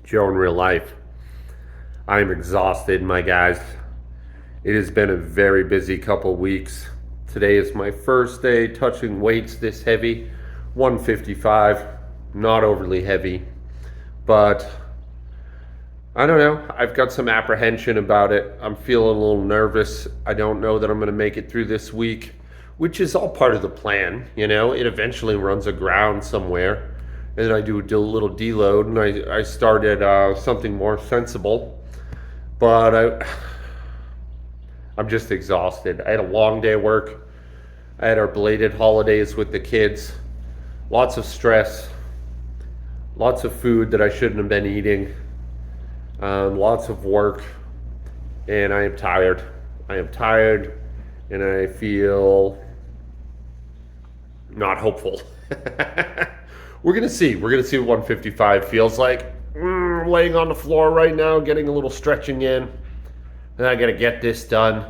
Joe in real life. I'm exhausted, my guys. It has been a very busy couple weeks. Today is my first day touching weights this heavy. 155, not overly heavy, but I don't know. I've got some apprehension about it. I'm feeling a little nervous. I don't know that I'm going to make it through this week, which is all part of the plan. It eventually runs aground somewhere. And then I do a little deload, and I started something more sensible. But I'm just exhausted. I had a long day of work. I had our belated holidays with the kids. Lots of stress. Lots of food that I shouldn't have been eating. Lots of work. And I am tired. I am tired, and I feel not hopeful. We're going to see. We're going to see what 155 feels like. Laying on the floor right now, getting a little stretching in. And I got to get this done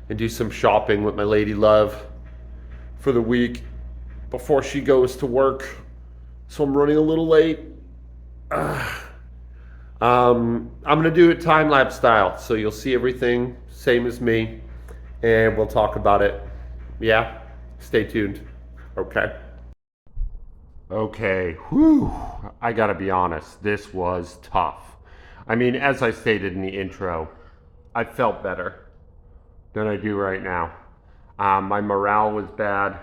and do some shopping with my lady love for the week before she goes to work. So I'm running a little late. I'm going to do it time-lapse style. So you'll see everything, same as me. And we'll talk about it. Yeah? Stay tuned. Okay, whew, I gotta be honest, this was tough. I mean, as I stated in the intro, I felt better than I do right now. My morale was bad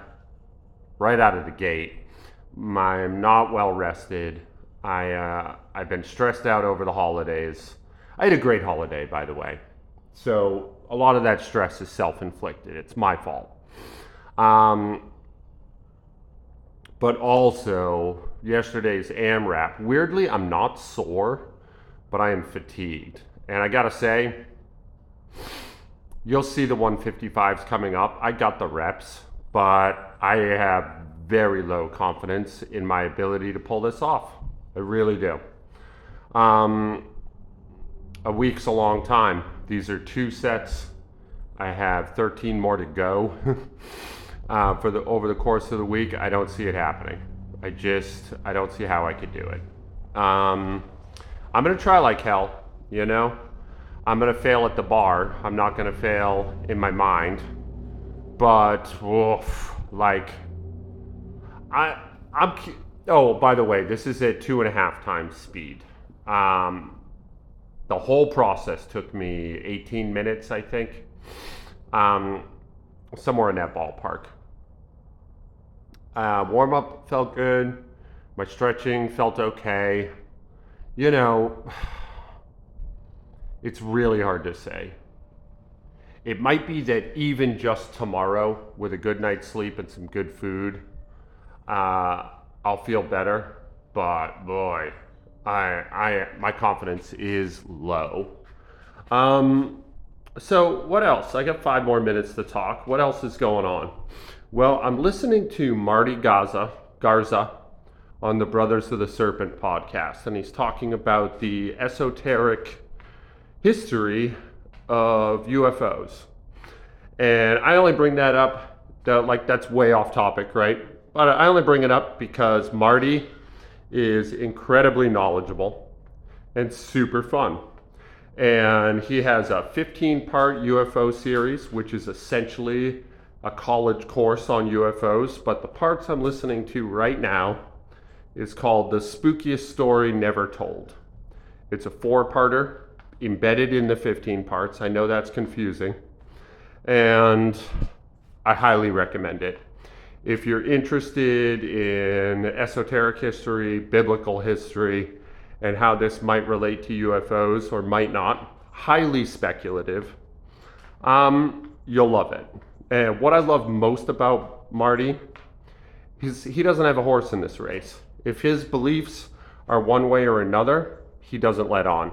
right out of the gate. I'm not well rested. I've been stressed out over the holidays. I had a great holiday, by the way. So a lot of that stress is self-inflicted. It's my fault. But also, yesterday's AMRAP. Weirdly, I'm not sore, but I am fatigued. And I gotta say, you'll see the 155s coming up. I got the reps, but I have very low confidence in my ability to pull this off. I really do. A week's a long time. These are 2 sets. I have 13 more to go. Over the course of the week. I don't see it happening. I don't see how I could do it. I'm gonna try like hell, I'm gonna fail at the bar. I'm not gonna fail in my mind, but oh, by the way, this is at 2.5 times speed. The whole process took me 18 minutes, I think. Somewhere in that ballpark. Warm up felt good. My stretching felt okay. It's really hard to say. It might be that even just tomorrow, with a good night's sleep and some good food, I'll feel better. But boy, my confidence is low. So what else? I got 5 more minutes to talk. What else is going on? Well, I'm listening to Marty Garza on the Brothers of the Serpent podcast, and he's talking about the esoteric history of UFOs. And I only bring that up, that's way off topic, right? But I only bring it up because Marty is incredibly knowledgeable and super fun. And he has a 15-part UFO series, which is essentially a college course on UFOs. But the parts I'm listening to right now is called The Spookiest Story Never Told. It's a 4-parter embedded in the 15 parts. I know that's confusing. And I highly recommend it. If you're interested in esoteric history, biblical history, and how this might relate to UFOs or might not, highly speculative, you'll love it. And what I love most about Marty is he doesn't have a horse in this race. If his beliefs are one way or another, he doesn't let on.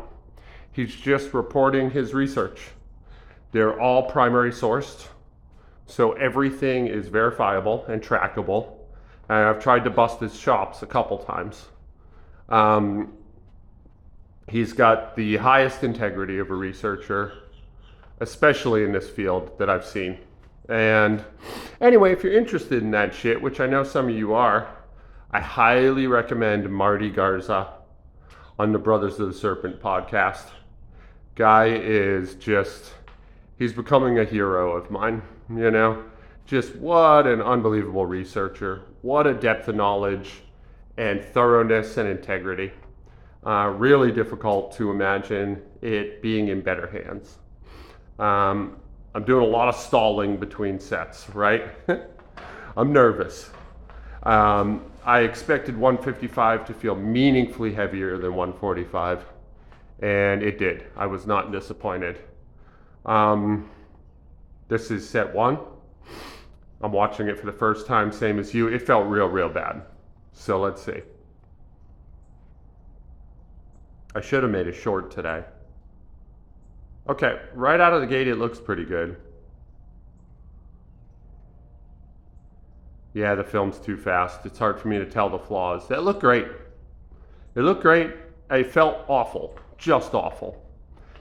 He's just reporting his research. They're all primary sourced, so everything is verifiable and trackable. And I've tried to bust his chops a couple times. He's got the highest integrity of a researcher, especially in this field that I've seen. And anyway, if you're interested in that shit, which I know some of you are, I highly recommend Marty Garza on the Brothers of the Serpent podcast. Guy is just, he's becoming a hero of mine, you know? Just what an unbelievable researcher. What a depth of knowledge and thoroughness and integrity. Really difficult to imagine it being in better hands. I'm doing a lot of stalling between sets, right? I'm nervous. I expected 155 to feel meaningfully heavier than 145, and it did. I was not disappointed. This is set 1. I'm watching it for the first time, same as you. It felt real bad. So let's see. I should have made it short today. Okay, right out of the gate, it looks pretty good. Yeah, the film's too fast. It's hard for me to tell the flaws. That looked great. It looked great. It felt awful, just awful.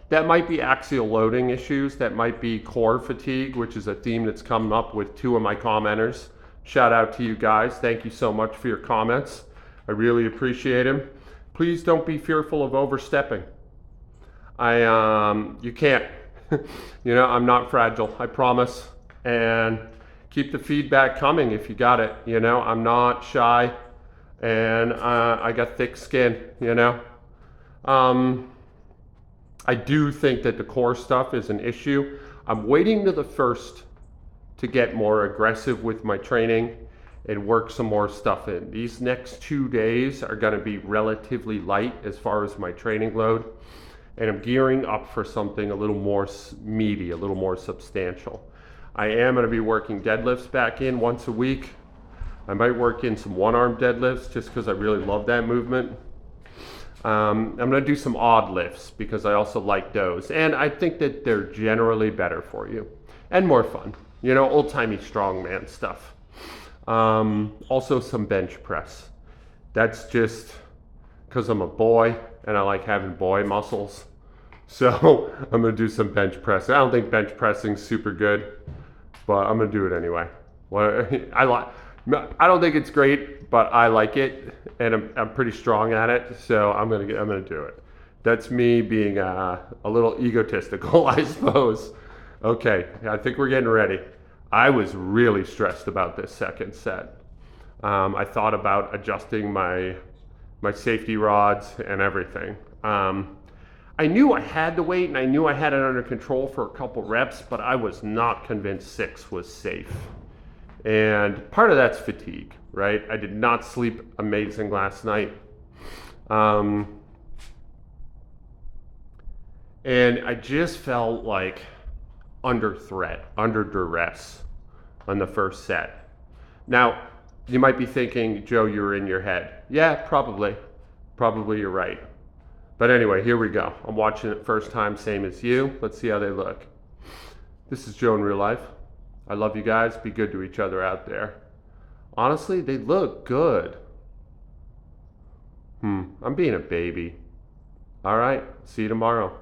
That might be axial loading issues. That might be core fatigue, which is a theme that's come up with 2 of my commenters. Shout out to you guys. Thank you so much for your comments. I really appreciate them. Please don't be fearful of overstepping. You can't. You know, I'm not fragile, I promise. And keep the feedback coming if you got it. You know, I'm not shy, and I got thick skin, you know. I do think that the core stuff is an issue. I'm waiting to the first to get more aggressive with my training and work some more stuff in. These next 2 days are gonna be relatively light as far as my training load, and I'm gearing up for something a little more meaty, a little more substantial. I am gonna be working deadlifts back in once a week. I might work in some one-arm deadlifts just because I really love that movement. I'm gonna do some odd lifts because I also like those. And I think that they're generally better for you and more fun. You know, old-timey strongman stuff. Also some bench press. That's just because I'm a boy and I like having boy muscles. So I'm gonna do some bench press. I don't think bench pressing's super good, but I'm gonna do it anyway. I don't think it's great, but I like it, and I'm pretty strong at it, so I'm gonna do it. That's me being a little egotistical, I suppose. Okay, I think we're getting ready. I was really stressed about this second set. I thought about adjusting my safety rods and everything. I knew I had to wait, and I knew I had it under control for a couple reps, but I was not convinced 6 was safe. And part of that's fatigue, right? I did not sleep amazing last night. And I just felt like under threat, under duress on the first set. Now, you might be thinking, Joe, you're in your head. Yeah, probably. Probably you're right. But anyway, here we go. I'm watching it first time, same as you. Let's see how they look. This is Joe in real life. I love you guys. Be good to each other out there. Honestly, they look good. I'm being a baby. All right. See you tomorrow.